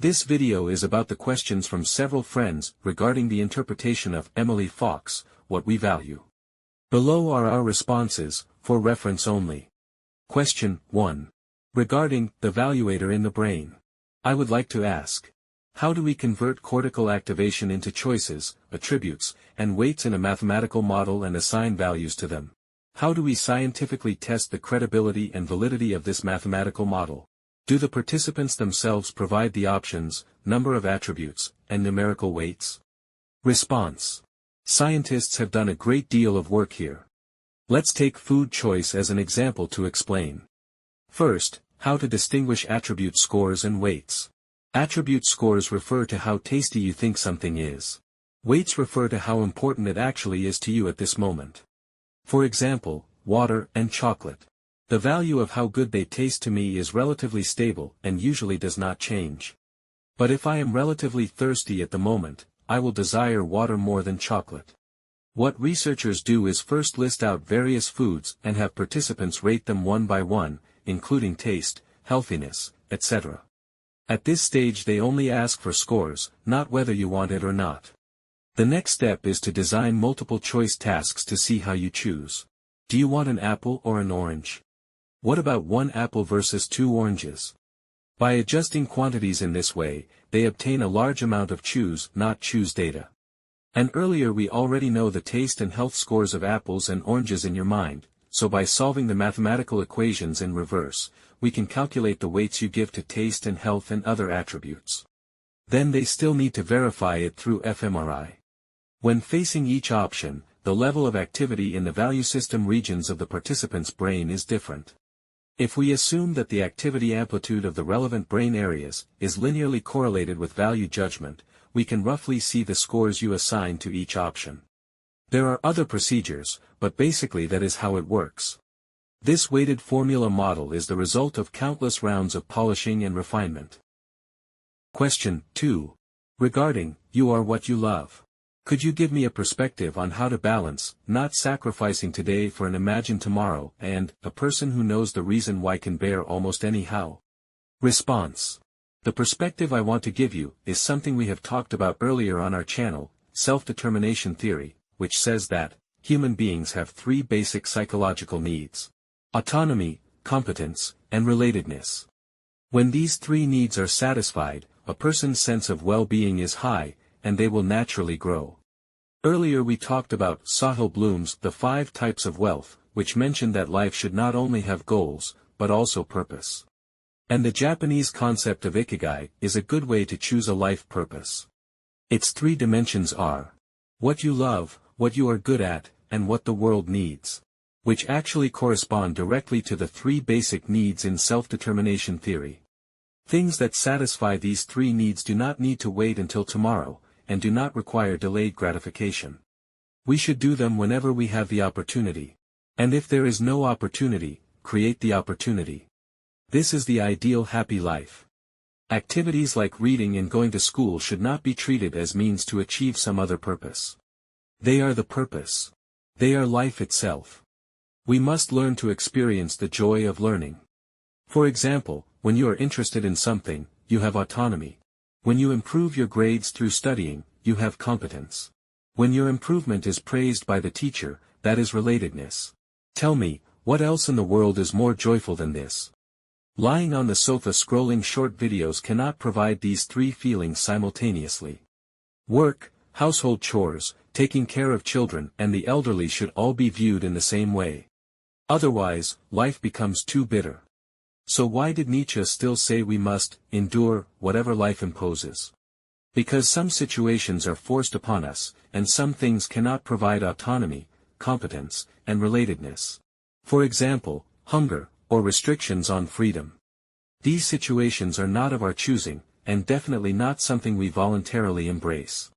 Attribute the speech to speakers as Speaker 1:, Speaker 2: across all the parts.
Speaker 1: This video is about the questions from several friends regarding the interpretation of Emily Falk's What We Value. Below are our responses, for reference only. Question 1. Regarding the valuator in the brain. I would like to ask, how do we convert cortical activation into choices, attributes, and weights in a mathematical model and assign values to them? How do we scientifically test the credibility and validity of this mathematical model? Do the participants themselves provide the options, number of attributes, and numerical weights? Response. Scientists have done a great deal of work here. Let's take food choice as an example to explain. First, how to distinguish attribute scores and weights. Attribute scores refer to how tasty you think something is. Weights refer to how important it actually is to you at this moment. For example, water and chocolate. The value of how good they taste to me is relatively stable and usually does not change. But if I am relatively thirsty at the moment, I will desire water more than chocolate. What researchers do is first list out various foods and have participants rate them one by one, including taste, healthiness, etc. At this stage they only ask for scores, not whether you want it or not. The next step is to design multiple choice tasks to see how you choose. Do you want an apple or an orange? What about one apple versus 2 oranges? By adjusting quantities in this way, they obtain a large amount of choose, not choose data. And earlier we already know the taste and health scores of apples and oranges in your mind, so by solving the mathematical equations in reverse, we can calculate the weights you give to taste and health and other attributes. Then they still need to verify it through fMRI. When facing each option, the level of activity in the value system regions of the participant's brain is different. If we assume that the activity amplitude of the relevant brain areas is linearly correlated with value judgment, we can roughly see the scores you assign to each option. There are other procedures, but basically that is how it works. This weighted formula model is the result of countless rounds of polishing and refinement. Question 2. Regarding, you are what you love. Could you give me a perspective on how to balance, not sacrificing today for an imagined tomorrow, and, a person who knows the reason why can bear almost anyhow? Response. The perspective I want to give you is something we have talked about earlier on our channel, self-determination theory, which says that, human beings have 3 basic psychological needs: autonomy, competence, and relatedness. When these 3 needs are satisfied, a person's sense of well-being is high, and they will naturally grow. Earlier we talked about Sahil Bloom's The 5 Types of Wealth, which mentioned that life should not only have goals, but also purpose. And the Japanese concept of ikigai is a good way to choose a life purpose. Its 3 dimensions are what you love, what you are good at, and what the world needs, which actually correspond directly to the 3 basic needs in self-determination theory. Things that satisfy these 3 needs do not need to wait until tomorrow, and do not require delayed gratification. We should do them whenever we have the opportunity. And if there is no opportunity, create the opportunity. This is the ideal happy life. Activities like reading and going to school should not be treated as means to achieve some other purpose. They are the purpose. They are life itself. We must learn to experience the joy of learning. For example, when you are interested in something, you have autonomy. When you improve your grades through studying, you have competence. When your improvement is praised by the teacher, that is relatedness. Tell me, what else in the world is more joyful than this? Lying on the sofa scrolling short videos cannot provide these 3 feelings simultaneously. Work, household chores, taking care of children and the elderly should all be viewed in the same way. Otherwise, life becomes too bitter. So why did Nietzsche still say we must endure whatever life imposes? Because some situations are forced upon us, and some things cannot provide autonomy, competence, and relatedness. For example, hunger, or restrictions on freedom. These situations are not of our choosing, and definitely not something we voluntarily embrace.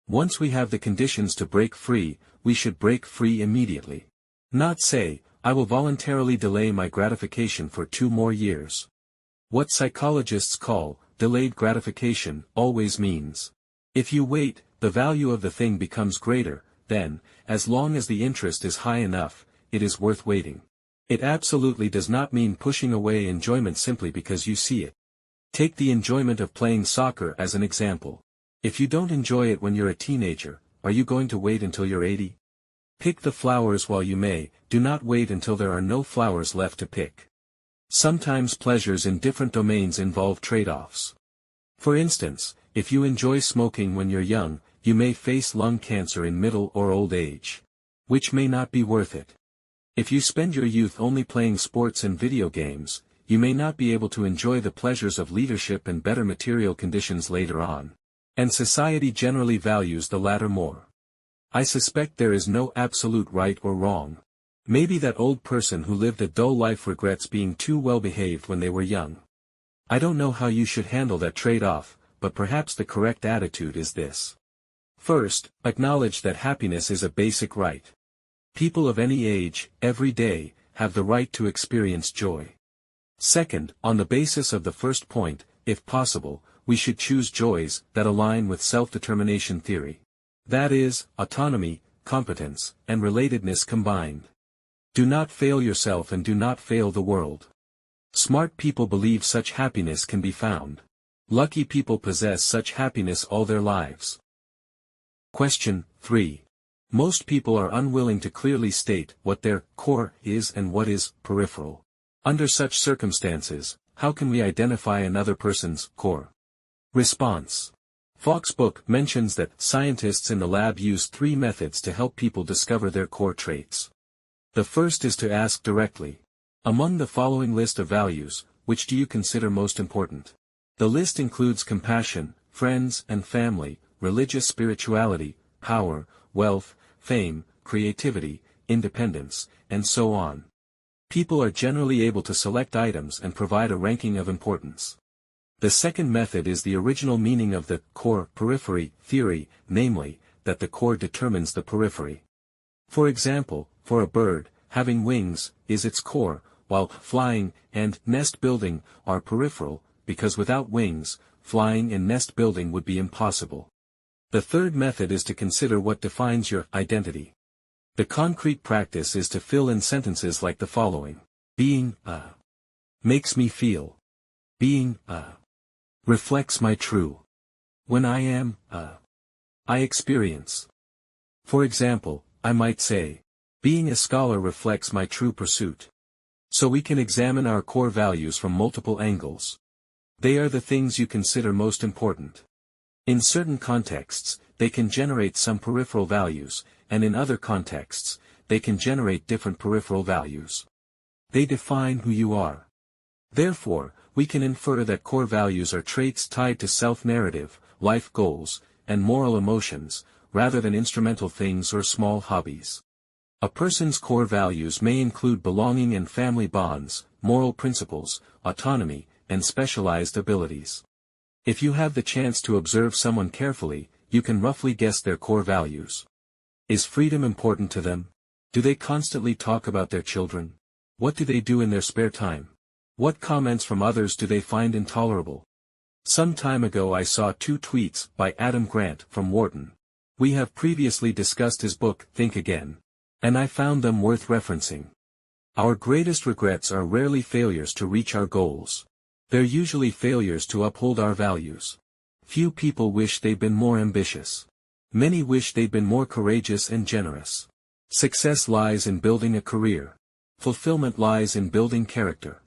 Speaker 1: Once we have the conditions to break free, we should break free immediately. Not say, I will voluntarily delay my gratification for 2 more years. What psychologists call delayed gratification always means, if you wait, the value of the thing becomes greater, then, as long as the interest is high enough, it is worth waiting. It absolutely does not mean pushing away enjoyment simply because you see it. Take the enjoyment of playing soccer as an example. If you don't enjoy it when you're a teenager, are you going to wait until you're 80? Pick the flowers while you may, do not wait until there are no flowers left to pick. Sometimes pleasures in different domains involve trade-offs. For instance, if you enjoy smoking when you're young, you may face lung cancer in middle or old age. Which may not be worth it. If you spend your youth only playing sports and video games, you may not be able to enjoy the pleasures of leadership and better material conditions later on. And society generally values the latter more. I suspect there is no absolute right or wrong. Maybe that old person who lived a dull life regrets being too well behaved when they were young. I don't know how you should handle that trade-off, but perhaps the correct attitude is this. First, acknowledge that happiness is a basic right. People of any age, every day, have the right to experience joy. Second, on the basis of the first point, if possible, we should choose joys that align with self-determination theory. That is, autonomy, competence, and relatedness combined. Do not fail yourself and do not fail the world. Smart people believe such happiness can be found. Lucky people possess such happiness all their lives. Question 3. Most people are unwilling to clearly state what their core is and what is peripheral. Under such circumstances, how can we identify another person's core? Response. Falk's book mentions that scientists in the lab use 3 methods to help people discover their core traits. The first is to ask directly. Among the following list of values, which do you consider most important? The list includes compassion, friends and family, religious spirituality, power, wealth, fame, creativity, independence, and so on. People are generally able to select items and provide a ranking of importance. The second method is the original meaning of the core periphery theory, namely, that the core determines the periphery. For example, for a bird, having wings is its core, while flying and nest building are peripheral, because without wings, flying and nest building would be impossible. The third method is to consider what defines your identity. The concrete practice is to fill in sentences like the following. Being makes me feel. Being reflects my true. When I am I experience. For example, I might say, being a scholar reflects my true pursuit. So we can examine our core values from multiple angles. They are the things you consider most important. In certain contexts, they can generate some peripheral values, and in other contexts, they can generate different peripheral values. They define who you are. Therefore, we can infer that core values are traits tied to self-narrative, life goals, and moral emotions, rather than instrumental things or small hobbies. A person's core values may include belonging and family bonds, moral principles, autonomy, and specialized abilities. If you have the chance to observe someone carefully, you can roughly guess their core values. Is freedom important to them? Do they constantly talk about their children? What do they do in their spare time? What comments from others do they find intolerable? Some time ago I saw 2 tweets by Adam Grant from Wharton. We have previously discussed his book, Think Again. And I found them worth referencing. Our greatest regrets are rarely failures to reach our goals. They're usually failures to uphold our values. Few people wish they'd been more ambitious. Many wish they'd been more courageous and generous. Success lies in building a career. Fulfillment lies in building character.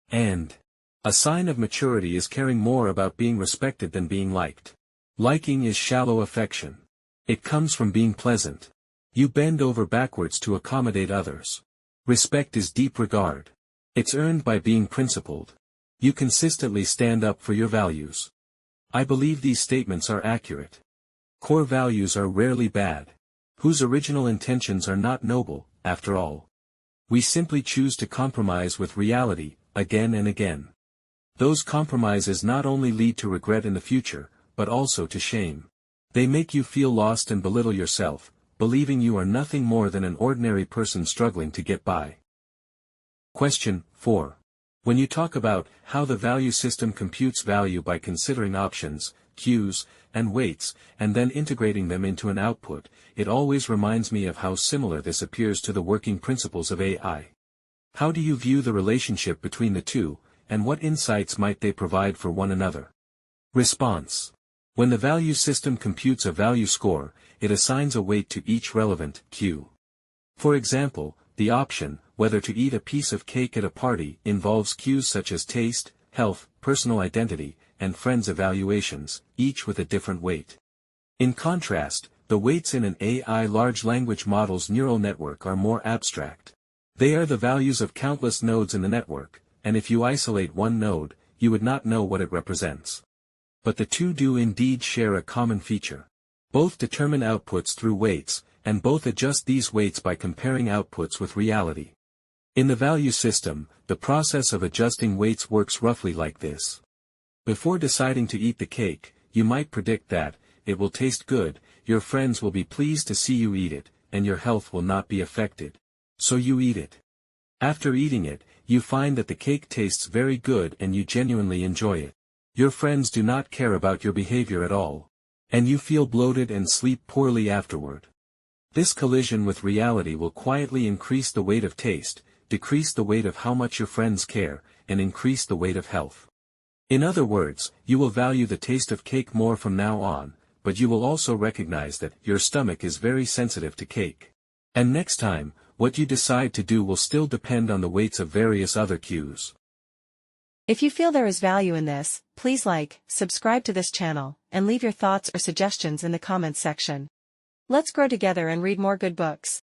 Speaker 1: And a sign of maturity is caring more about being respected than being liked. Liking is shallow affection. It comes from being pleasant. You bend over backwards to accommodate others. Respect is deep regard. It's earned by being principled. You consistently stand up for your values. I believe these statements are accurate. Core values are rarely bad. Whose original intentions are not noble, after all. We simply choose to compromise with reality, again and again. Those compromises not only lead to regret in the future, but also to shame. They make you feel lost and belittle yourself, believing you are nothing more than an ordinary person struggling to get by. Question 4. When you talk about how the value system computes value by considering options, cues, and weights, and then integrating them into an output, it always reminds me of how similar this appears to the working principles of AI. How do you view the relationship between the two, and what insights might they provide for one another? Response. When the value system computes a value score, it assigns a weight to each relevant cue. For example, the option, whether to eat a piece of cake at a party, involves cues such as taste, health, personal identity, and friends' evaluations, each with a different weight. In contrast, the weights in an AI large language model's neural network are more abstract. They are the values of countless nodes in the network, and if you isolate one node, you would not know what it represents. But the two do indeed share a common feature. Both determine outputs through weights, and both adjust these weights by comparing outputs with reality. In the value system, the process of adjusting weights works roughly like this. Before deciding to eat the cake, you might predict that it will taste good, your friends will be pleased to see you eat it, and your health will not be affected. So you eat it. After eating it, you find that the cake tastes very good and you genuinely enjoy it. Your friends do not care about your behavior at all. And you feel bloated and sleep poorly afterward. This collision with reality will quietly increase the weight of taste, decrease the weight of how much your friends care, and increase the weight of health. In other words, you will value the taste of cake more from now on, but you will also recognize that your stomach is very sensitive to cake. And next time, what you decide to do will still depend on the weights of various other cues.
Speaker 2: If you feel there is value in this, please like, subscribe to this channel, and leave your thoughts or suggestions in the comments section. Let's grow together and read more good books.